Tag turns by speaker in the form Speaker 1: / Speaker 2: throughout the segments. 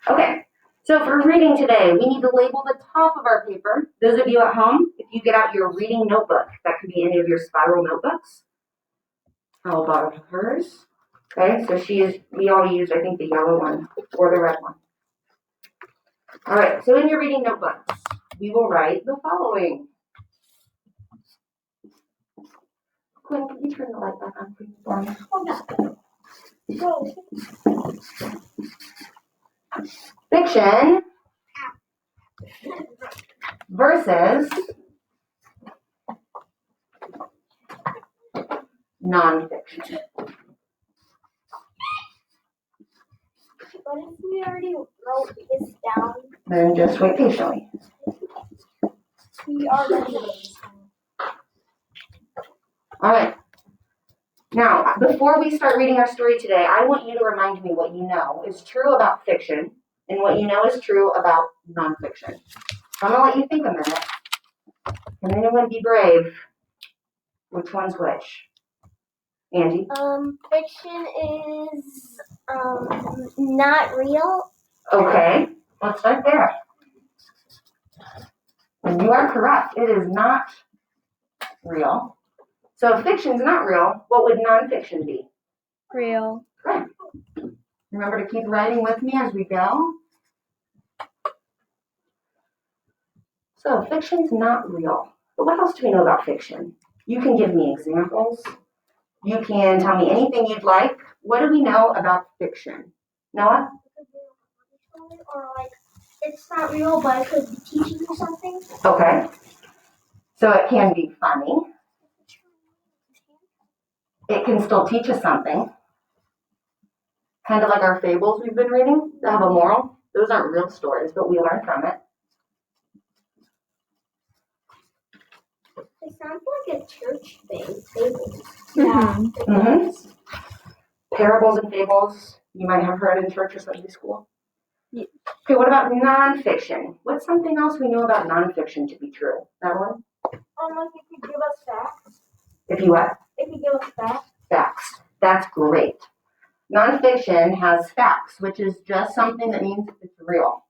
Speaker 1: Okay, so for reading today, we need to label the top of our paper. Those of you at home, if you get out your reading notebook, that could be any of your spiral notebooks. How about hers? Okay, so we all used, I think, the yellow one or the red one. All right, so in your reading notebooks, we will write the following. Quinn, can you turn the light back on for me? Oh, no. Fiction versus nonfiction.
Speaker 2: But if we already wrote this down,
Speaker 1: Then just wait patiently.
Speaker 2: we already wrote this down.
Speaker 1: All right. Now, before we start reading our story today, I want you to remind me what you know is true about fiction and what you know is true about nonfiction. So I'm going to let you think a minute. Can anyone be brave? Which one's which? Angie?
Speaker 2: Fiction is not real.
Speaker 1: Okay, let's start there. And you are correct. It is not real. So if fiction's not real, what would nonfiction be?
Speaker 2: Real.
Speaker 1: Good. Remember to keep writing with me as we go. So fiction's not real. But what else do we know about fiction? You can give me examples. You can tell me anything you'd like. What do we know about fiction? Noah?
Speaker 2: Or like, it's not real, but it could be teaching you something.
Speaker 1: Okay. So it can be funny. It can still teach us something. Kind of like our fables we've been reading that have a moral. Those aren't real stories, but we learn from it.
Speaker 2: It sounds like a church thing. Fables.
Speaker 1: Yeah. Mm-hmm. Parables and fables you might have heard in church or Sunday school.
Speaker 2: Yeah.
Speaker 1: Okay, what about nonfiction? What's something else we know about nonfiction to be true? That one?
Speaker 2: Like if you give us facts.
Speaker 1: If you what?
Speaker 2: If you give us facts.
Speaker 1: Facts. That's great. Nonfiction has facts, which is just something that means it's real.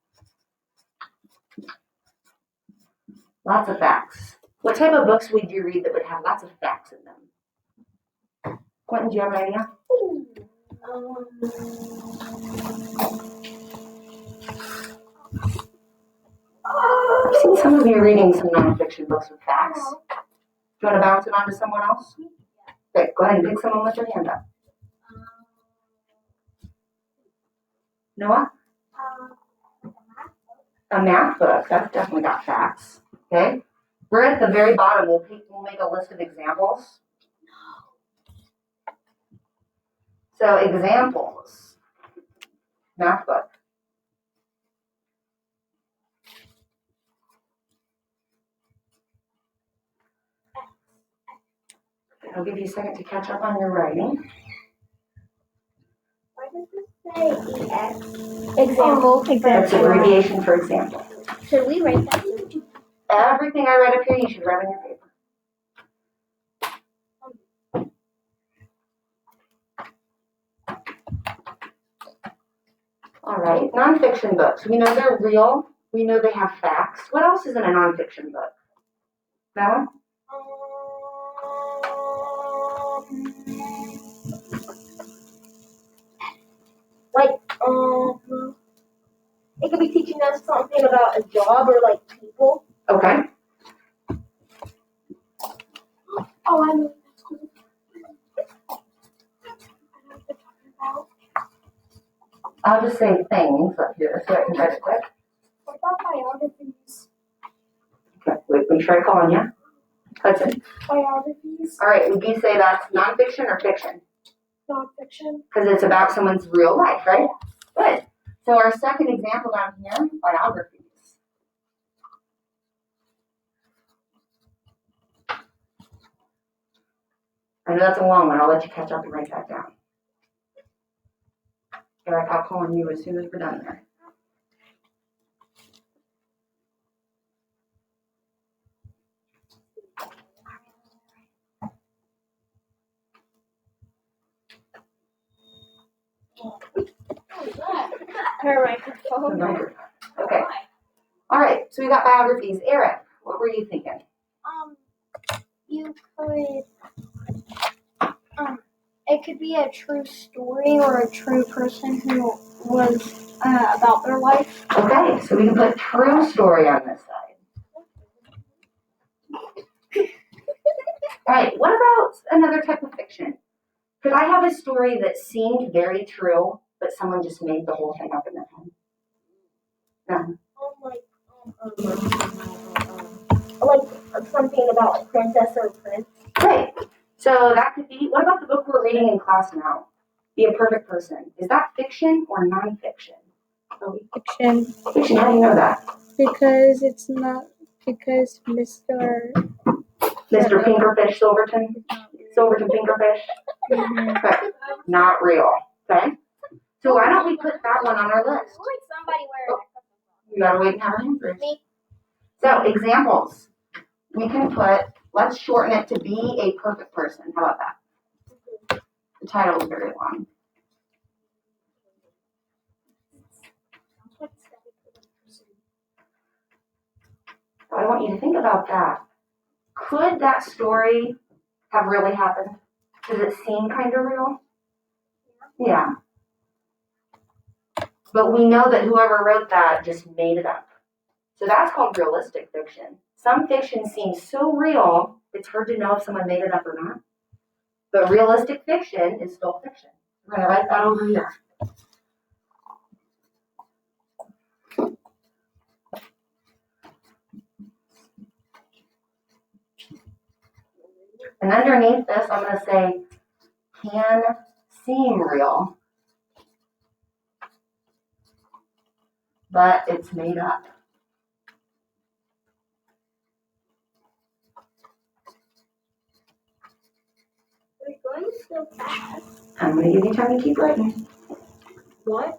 Speaker 1: Lots of facts. What type of books would you read that would have lots of facts in them? Quentin, do you have an idea? I've seen some of you reading some nonfiction books with facts. Do you want to bounce it on to someone else? Okay, go ahead and pick someone with your hand up. Noah? A math book. That's definitely got facts. Okay. We're at the very bottom. We'll make a list of examples. So examples. Math book. I'll give you a second to catch up on your writing.
Speaker 2: Why does it say EX? Example.
Speaker 1: That's abbreviation for example.
Speaker 2: Should we write that?
Speaker 1: Everything I read up here, you should write on your paper. All right, nonfiction books. We know they're real. We know they have facts. What else is in a nonfiction book? That one?
Speaker 2: It could be teaching us something about a job or like people.
Speaker 1: Okay.
Speaker 2: Oh, I know what that's cool. I know what they're talking about.
Speaker 1: I'll just say things up here so I can write it quick.
Speaker 2: What about biographies?
Speaker 1: Okay, wait, let me try calling you. Hudson.
Speaker 2: Biographies.
Speaker 1: All right, would you say that's nonfiction or fiction?
Speaker 2: Nonfiction.
Speaker 1: Because it's about someone's real life, right? Good. So our second example down here, biographies. I know that's a long one. I'll let you catch up and write that down. Eric, I'll call on you as soon as we're done there.
Speaker 2: Her
Speaker 1: The
Speaker 2: microphone.
Speaker 1: microphone. Okay. All right. So we got biographies. Eric, what were you thinking?
Speaker 2: You could, it could be a true story or a true person who was about their life.
Speaker 1: Okay. So we can put true story on this side. All right. What about another type of fiction? Could I have a story that seemed very true, but someone just made the whole thing up in their head? No.
Speaker 2: Like something about a princess or a prince.
Speaker 1: Great. So that could be, what about the book we're reading in class now? Be a Perfect Person. Is that fiction or nonfiction?
Speaker 3: Fiction,
Speaker 1: Fiction, how do you know that?
Speaker 3: because it's not, because Mr.
Speaker 1: Mr. Pinkerfish Silverton? Silverton Pinkerfish?
Speaker 3: Mhm.
Speaker 1: Okay. Not real. Okay? So why don't we put that one on our list?
Speaker 2: Somebody wear
Speaker 1: You gotta wait and have our hands raised.
Speaker 2: Me.
Speaker 1: So, examples. We can put, let's shorten it to Be a Perfect Person. How about that? The title is very long. So I want you to think about that. Could that story have really happened? Does it seem kind of real? Yeah. But we know that whoever wrote that just made it up. So that's called realistic fiction. Some fiction seems so real, it's hard to know if someone made it up or not. But realistic fiction is still fiction. We're going to write that over here. And underneath this, I'm going to say, can seem real, but it's made up.
Speaker 2: We're going so fast.
Speaker 1: I'm going to give you time to keep writing.
Speaker 2: What?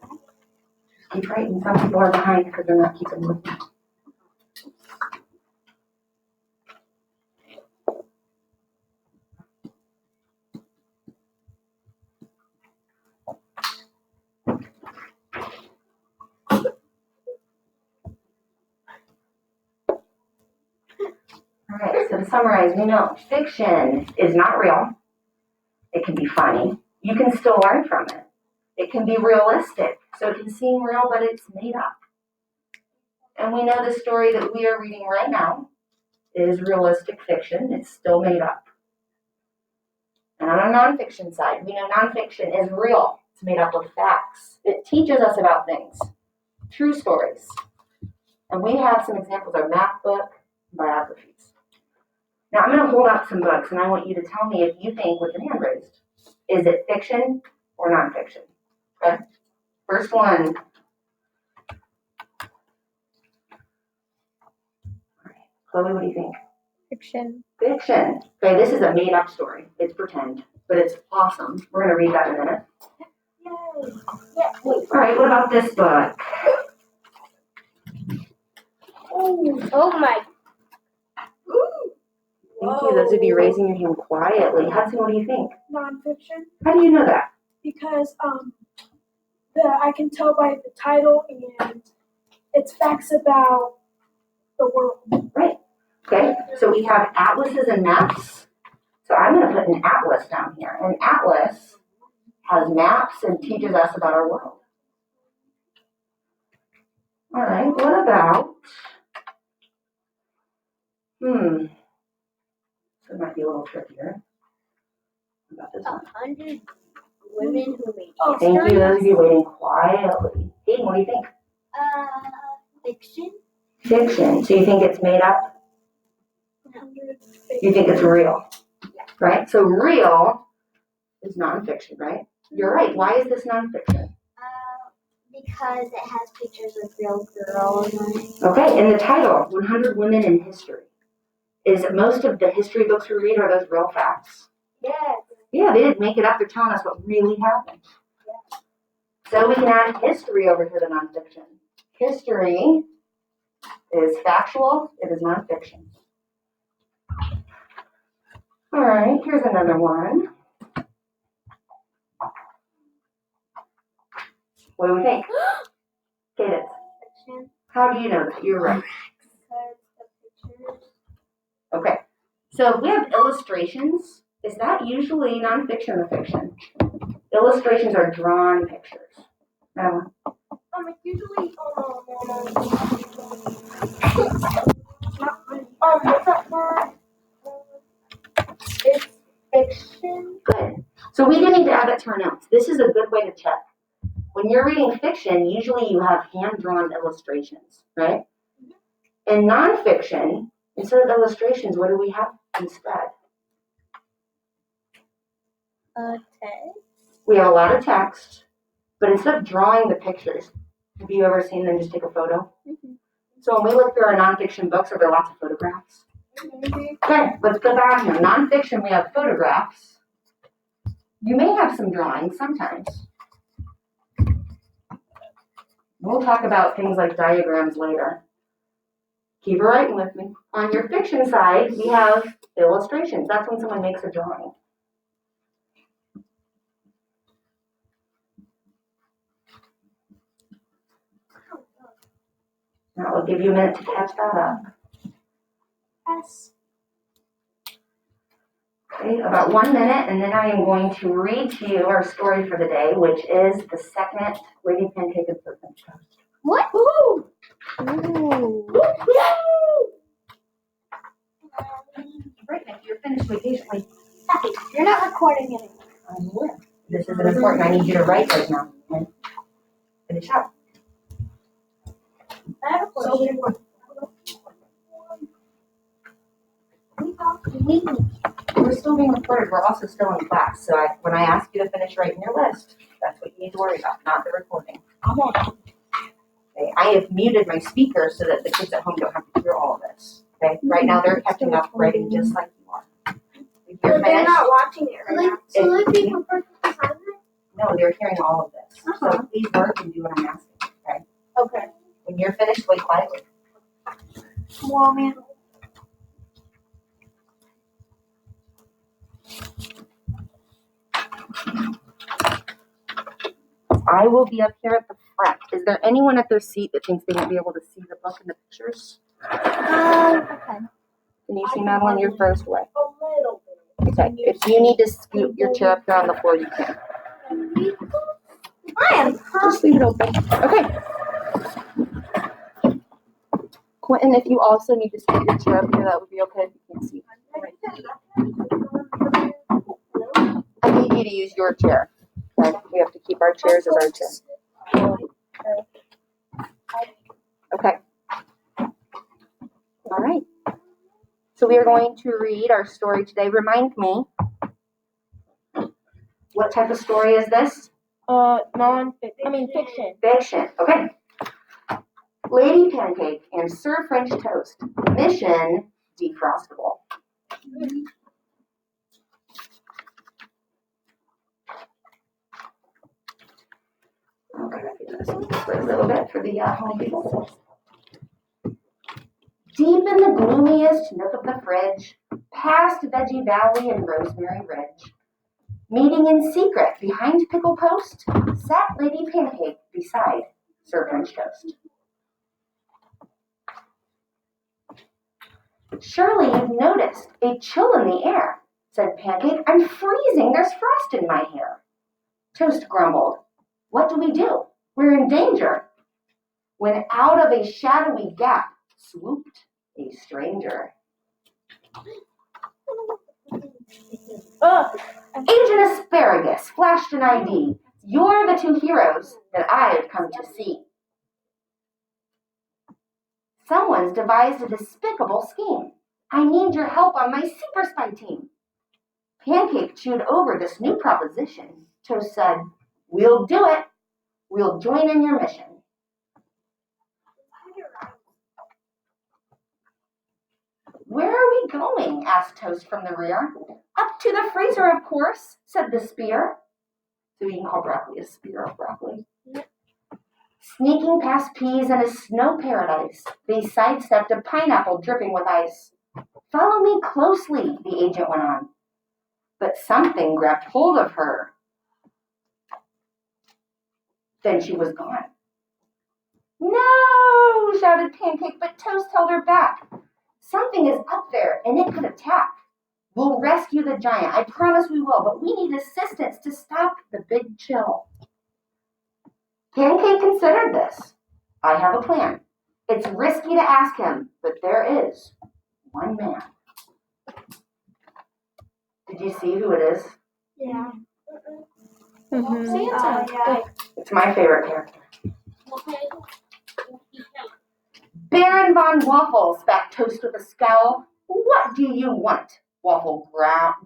Speaker 1: Keep writing. Some people are behind because they're not keeping with me. All right, so to summarize, we know fiction is not real. It can be funny. You can still learn from it. It can be realistic, so it can seem real, but it's made up. And we know the story that we are reading right now is realistic fiction. It's still made up. And on a nonfiction side, we know nonfiction is real. It's made up of facts. It teaches us about things, true stories. And we have some examples of math book, biographies. Now I'm going to hold up some books, and I want you to tell me if you think, with your hand raised, is it fiction or nonfiction? Okay. First one. All right. Chloe, what do you think?
Speaker 3: Fiction.
Speaker 1: Fiction. Okay, this is a made-up story. It's pretend, but it's awesome. We're going to read that in a minute.
Speaker 2: Yay. Yeah. Wait.
Speaker 1: All right, what about this book?
Speaker 2: Oh my.
Speaker 1: Thank you. Those of you raising your hand quietly. Hudson, what do you think?
Speaker 4: Nonfiction,
Speaker 1: How do you know that?
Speaker 4: because I can tell by the title and it's facts about the world.
Speaker 1: Right. Okay, so we have atlases and maps. So I'm going to put an atlas down here. An atlas has maps and teaches us about our world. All right, what about, so it might be a little trickier. What about this one?
Speaker 2: 100 women who made
Speaker 4: Oh,
Speaker 1: Thank you, those of you waiting quietly. Hayden, what do you think?
Speaker 2: fiction.
Speaker 1: Fiction. So you think it's made up? You think it's real? Right? So real is nonfiction, right? You're right. Why is this nonfiction?
Speaker 2: Because it has pictures of real girls on it.
Speaker 1: Okay, in the title, 100 Women in History. Is most of the history books we read, are those real facts?
Speaker 2: Yes.
Speaker 1: Yeah, they didn't make it up. They're telling us what really happened. So we can add history over here to nonfiction. History is factual. It is nonfiction. All right, here's another one. What do we think? How do you know that? You're right.
Speaker 2: Because the pictures.
Speaker 1: Okay. So if we have illustrations, is that usually nonfiction or fiction? Illustrations are drawn pictures. No.
Speaker 2: It's usually what's that word? It's fiction.
Speaker 1: Good. So we didn't need to add it to our notes. This is a good way to check. When you're reading fiction, usually you have hand-drawn illustrations, right? In nonfiction, instead of illustrations, what do we have instead?
Speaker 2: Text.
Speaker 1: We have a lot of text, but instead of drawing the pictures, have you ever seen them just take a photo?
Speaker 3: Mm-hmm.
Speaker 1: So when we look through our nonfiction books, are there lots of photographs? Okay, let's go back now. Nonfiction, we have photographs. You may have some drawings sometimes. We'll talk about things like diagrams later. Keep it writing with me. On your fiction side, we have illustrations. That's when someone makes a drawing. Now I'll give you a minute to catch that up.
Speaker 2: Yes.
Speaker 1: Okay, about 1 minute, and then I am going to read to you our story for the day, which is the second Lady Pancake and Serpent Toast.
Speaker 2: What?
Speaker 1: Woo!
Speaker 3: Ooh.
Speaker 1: Right, Nick, you're finished vacation.
Speaker 2: You're not recording anymore.
Speaker 1: I'm aware. This isn't important. I need you to write right now. Okay? Finish up.
Speaker 2: I have a question.
Speaker 1: We're still being recorded. We're also still in class. So when I ask you to finish writing your list, that's what you need to worry about, not the recording. Okay, I have muted my speaker so that the kids at home don't have to hear all of this. Okay, right now they're catching up writing just like you are. If you're
Speaker 2: They're
Speaker 1: finished,
Speaker 2: not watching it right now. So they people perfect assignment?
Speaker 1: no, they're hearing all of this. So please work and do what I'm asking. Okay.
Speaker 2: Okay.
Speaker 1: When you're finished, wait quietly.
Speaker 2: Well, man.
Speaker 1: I will be up here at the front. Is there anyone at their seat that thinks they won't be able to see the book and the pictures?
Speaker 3: Okay.
Speaker 1: Can you see Madeline? You're first way.
Speaker 2: A little bit.
Speaker 1: Okay. If you need to scoot your chair up here on the floor, you can.
Speaker 2: I am
Speaker 1: Just leave it open. Okay. Quentin, if you also need to scoot your chair up here, that would be okay if you can see. I need you to use your chair. Okay. We have to keep our chairs as our chair. Okay. All right. So we are going to read our story today. Remind me, what type of story is this?
Speaker 2: Fiction.
Speaker 1: Fiction. Okay. Lady Pancake and Sir French Toast. Mission Defrostable. Okay, for a little bit for the home people. Deep in the gloomiest nook of the fridge, past Veggie Valley and Rosemary Ridge, meeting in secret behind Pickle Post, sat Lady Pancake beside Sir French Toast. Surely you've noticed a chill in the air, said Pancake. I'm freezing. There's frost in my hair. Toast grumbled. What do we do? We're in danger. When out of a shadowy gap swooped a stranger. Agent Asparagus flashed an ID. You're the two heroes that I've come to see. Someone's devised a despicable scheme. I need your help on my super spy team. Pancake chewed over this new proposition. Toast said, we'll do it. We'll join in your mission. Where are we going? Asked Toast from the rear. Up to the freezer, of course, said the spear. So you can call broccoli a spear of broccoli. Sneaking past peas and a snow paradise, they sidestepped a pineapple dripping with ice. Follow me closely, the agent went on. But something grabbed hold of her. Then she was gone. No, shouted Pancake, but Toast held her back. Something is up there, and it could attack. We'll rescue the giant. I promise we will, but we need assistance to stop the big chill. Pancake considered this. I have a plan. It's risky to ask him, but there is one man. Did you see who it is?
Speaker 4: Yeah.
Speaker 3: Mhm.
Speaker 4: Santa. Yeah.
Speaker 1: It's my favorite character. Baron von Waffle, spat Toast with a scowl. What do you want? Waffle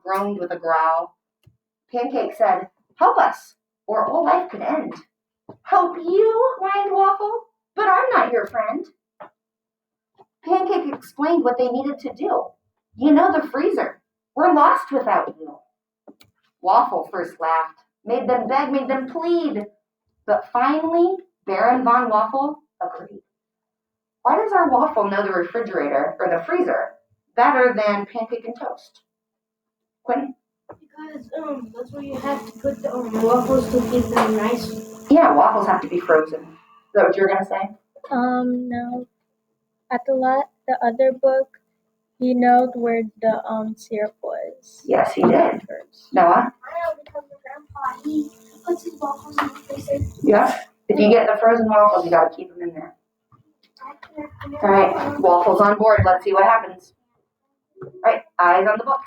Speaker 1: groaned with a growl. Pancake said, help us, or all life could end. Help you? Whined Waffle. But I'm not your friend. Pancake explained what they needed to do. You know the freezer. We're lost without you. Waffle first laughed, made them beg, made them plead. But finally, Baron von Waffle agreed. Why does our Waffle know the refrigerator or the freezer better than Pancake and Toast? Quinn?
Speaker 2: Because that's where you have to put the waffles to keep them nice.
Speaker 1: Yeah, waffles have to be frozen. Is that what you were gonna say?
Speaker 3: No. At the other book, he knows where the syrup was.
Speaker 1: Yes, he did. Noah?
Speaker 2: I know because my grandpa, he puts his waffles in the freezer.
Speaker 1: Yeah. If you get the frozen waffles, you gotta keep them in there. All right, Waffles on board. Let's see what happens. All right, eyes on the book.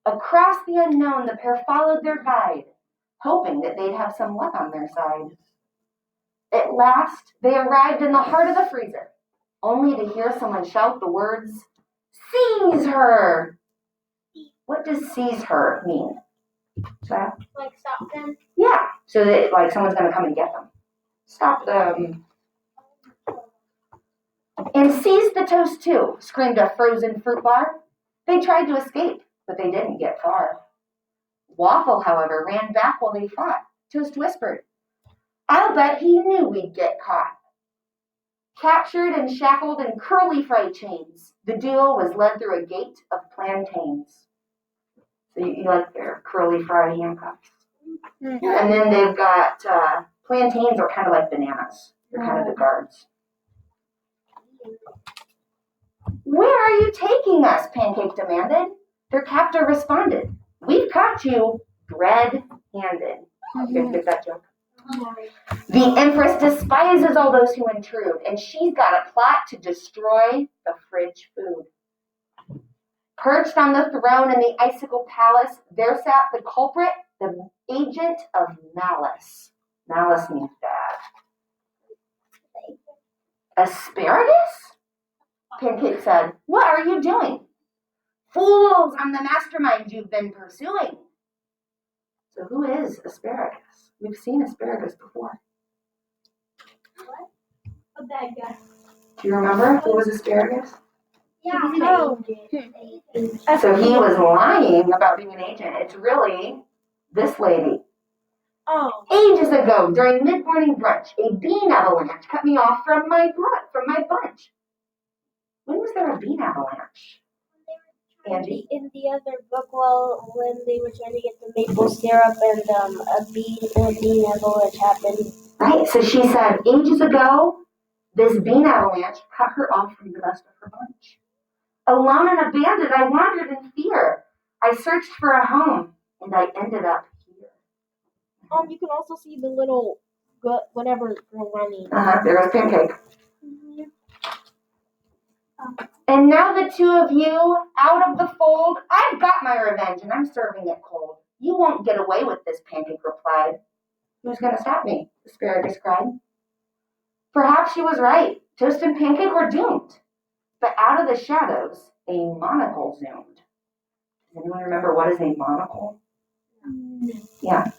Speaker 1: Across the unknown, the pair followed their guide, hoping that they'd have some luck on their side. At last, they arrived in the heart of the freezer, only to hear someone shout the words, "Seize her!" What does seize her mean? So,
Speaker 2: Like stop them.
Speaker 1: yeah, so that like someone's gonna come and get them. Stop them. And seize the toast too, screamed a frozen fruit bar. They tried to escape, but they didn't get far. Waffle, however, ran back while they fought. Toast whispered, I'll bet he knew we'd get caught. Captured and shackled in curly fry chains, the duo was led through a gate of plantains. So you like their curly fry handcuffs.
Speaker 3: Mhm.
Speaker 1: And then they've got plantains are kind of like bananas. They're kind of the guards. Where are you taking us? Pancake demanded. Their captor responded, we've caught you red-handed. You guys get that joke? The Empress despises all those who intrude, and she's got a plot to destroy the fridge food. Perched on the throne in the Icicle Palace, there sat the culprit, the agent of malice. Malice means bad. Asparagus? Pancake said, what are you doing? Fools, I'm the mastermind you've been pursuing. So who is Asparagus? We've seen Asparagus before.
Speaker 2: A bad guy.
Speaker 1: Do you remember who was Asparagus?
Speaker 2: Yeah.
Speaker 3: Oh.
Speaker 1: So he was lying about being an agent. It's really this lady.
Speaker 2: Oh.
Speaker 1: Ages ago, during mid-morning brunch, a bean avalanche cut me off from my bunch. When was there a bean avalanche? Andy?
Speaker 2: In the other book, well, when they were trying to get the maple syrup and a bean avalanche happened.
Speaker 1: Right, so she said, ages ago, this bean avalanche cut her off from the rest of her bunch. Alone and abandoned, I wandered in fear. I searched for a home, and I ended up here.
Speaker 2: You can also see the little whatever girl running.
Speaker 1: There was Pancake. And now the two of you, out of the fold, I've got my revenge, and I'm serving it cold. You won't get away with this, Pancake replied. Who's going to stop me? Asparagus cried. Perhaps she was right. Toast and Pancake were doomed. But out of the shadows, a monocle zoomed. Does anyone remember what is a monocle? Yeah.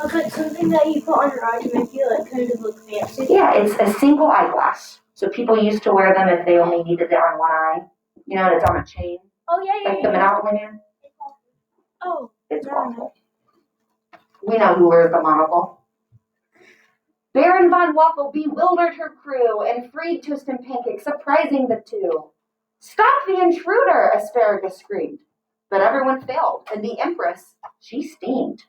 Speaker 2: Okay, something that you put on your eye to make you kind of look fancy.
Speaker 1: Yeah, it's a single eyeglass. So people used to wear them if they only needed it on one eye. You know, and it's on a chain,
Speaker 2: Oh yeah.
Speaker 1: like the Monopoly Man.
Speaker 2: Oh.
Speaker 1: It's awful. We know who wears the monocle. Baron von Waffle bewildered her crew and freed Toast and Pancake, surprising the two. Stop the intruder, Asparagus screamed. But everyone failed, and the Empress, she steamed.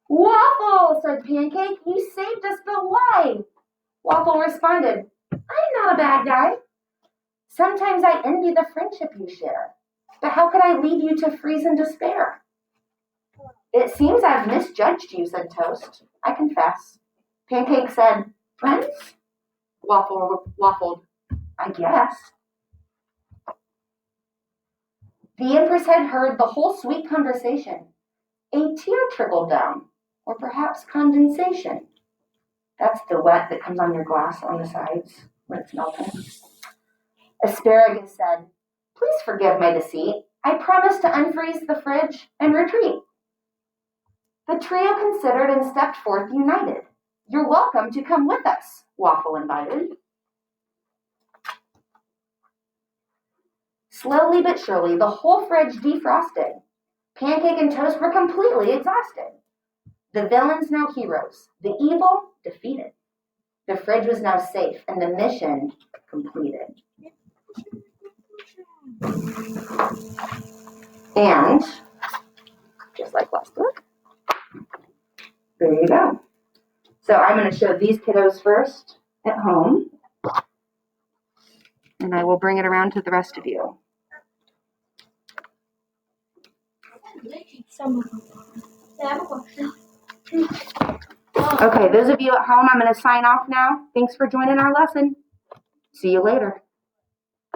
Speaker 1: Waffle, said Pancake, you saved us, but why? Waffle responded, I'm not a bad guy. Sometimes I envy the friendship you share, but how could I leave you to freeze in despair? It seems I've misjudged you, said Toast. I confess. Pancake said, friends? Waffle waffled, I guess. The Empress had heard the whole sweet conversation. A tear trickled down, or perhaps condensation. That's the wet that comes on your glass on the sides when it's melting. Asparagus said, please forgive my deceit. I promise to unfreeze the fridge and retreat. The trio considered and stepped forth united. You're welcome to come with us, Waffle invited. Slowly but surely, the whole fridge defrosted. Pancake and Toast were completely exhausted. The villains now heroes, the evil defeated. The fridge was now safe and the mission completed. And, just like last book, there you go. So I'm going to show these kiddos first at home, and I will bring it around to the rest of you.
Speaker 2: I have a question.
Speaker 1: Okay, those of you at home, I'm going to sign off now. Thanks for joining our lesson. See you later.